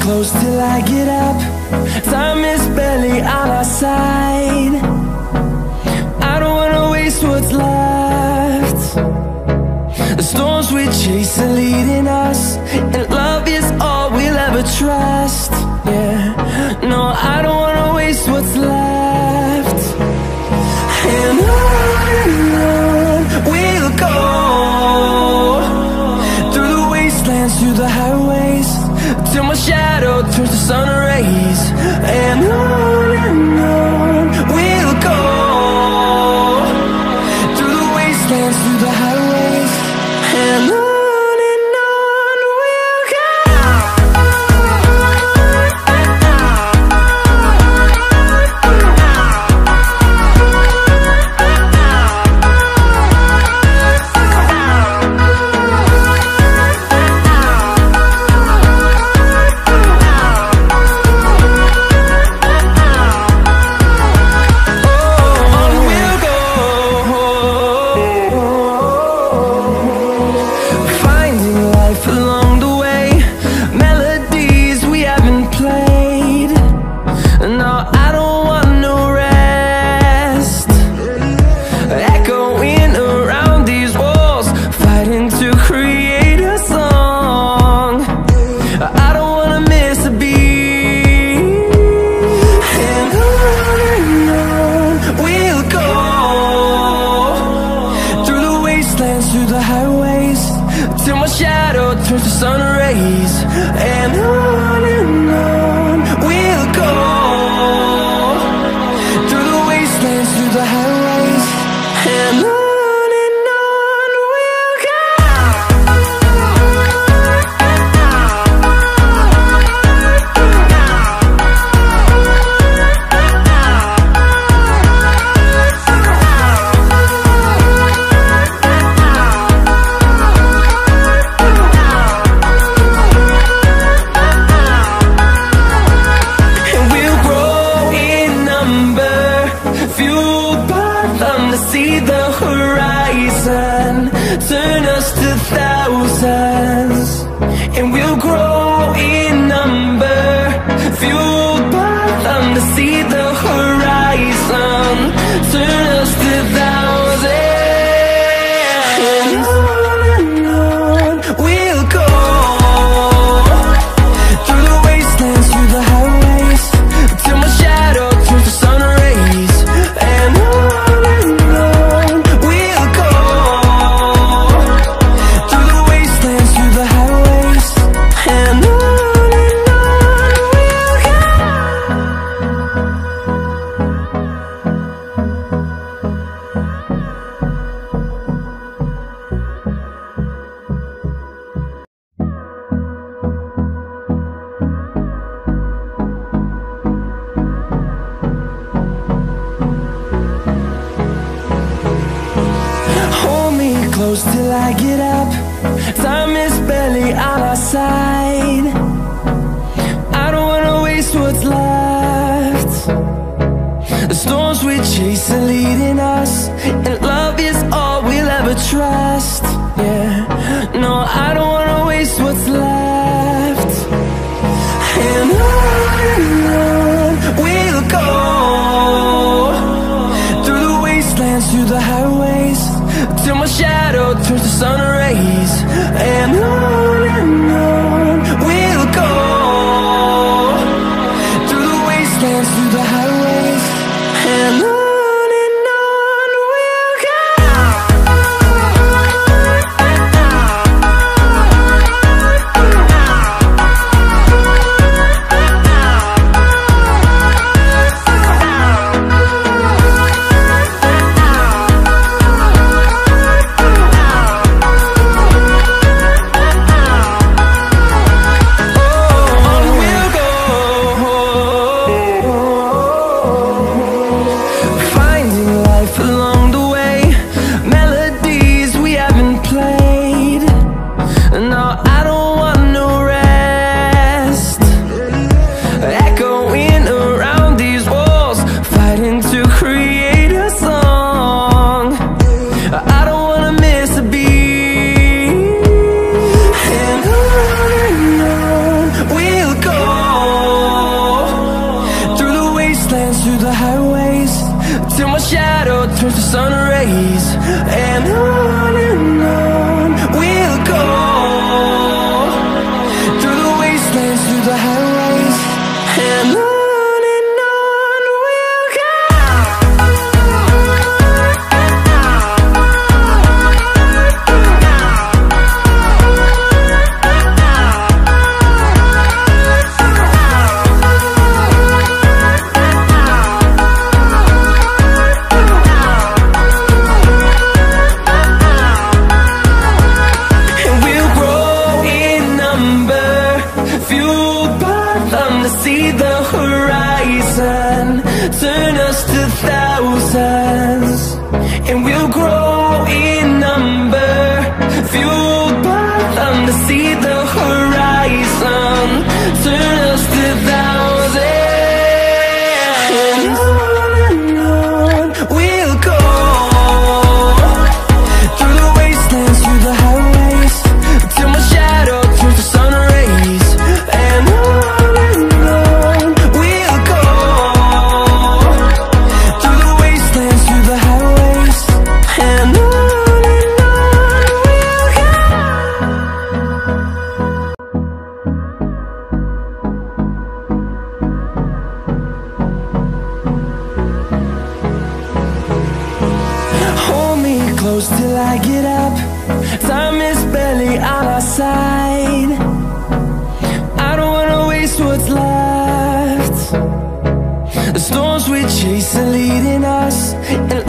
Close till I get up. Time is barely on our side. I don't wanna waste what's left. The storms we chase are leading us, and love is all we'll ever trust. Yeah, no, I don't wanna waste what's left. And on we'll go, through the wastelands, through the highways, till my shadow turns to sun rays. And on we'll go, through the wastelands, through the highways, and on we'll go. Through the highways, till my shadow turns to sun rays. And on we'll go, through the wastelands, through the highways, and on we'll go. See the horizon, turn us to thousands, and we'll grow in number, fueled by them to see the horizon, turn us to thousands. And on we'll go, through the wastelands, through the highways, till my shadow turns to sun rays. And close till I get up. Time is barely on our side. I don't wanna waste what's left. The storms we chase are leading us, and love is all we'll ever trust. Yeah, no, I don't wanna waste what's left. And on we'll go, through the wastelands, through the highways, till my shadow turns to sun rays. And on we'll go, through the wastelands, through the highways, and on we'll go. wastelands, through the highways, till my shadow turns to sun rays. And on we'll go, through the wastelands, through the highways, and on we'll go. See the horizon, turn us to thousands, and we'll grow in number, fueled by them. To see the horizon, turn us to thousands, and on we'll go, through the wastelands, through the highways, till my shadow turns to sun rays. And close till I get up. Time is barely on our side. I don't wanna waste what's left. The storms we chase are leading us, and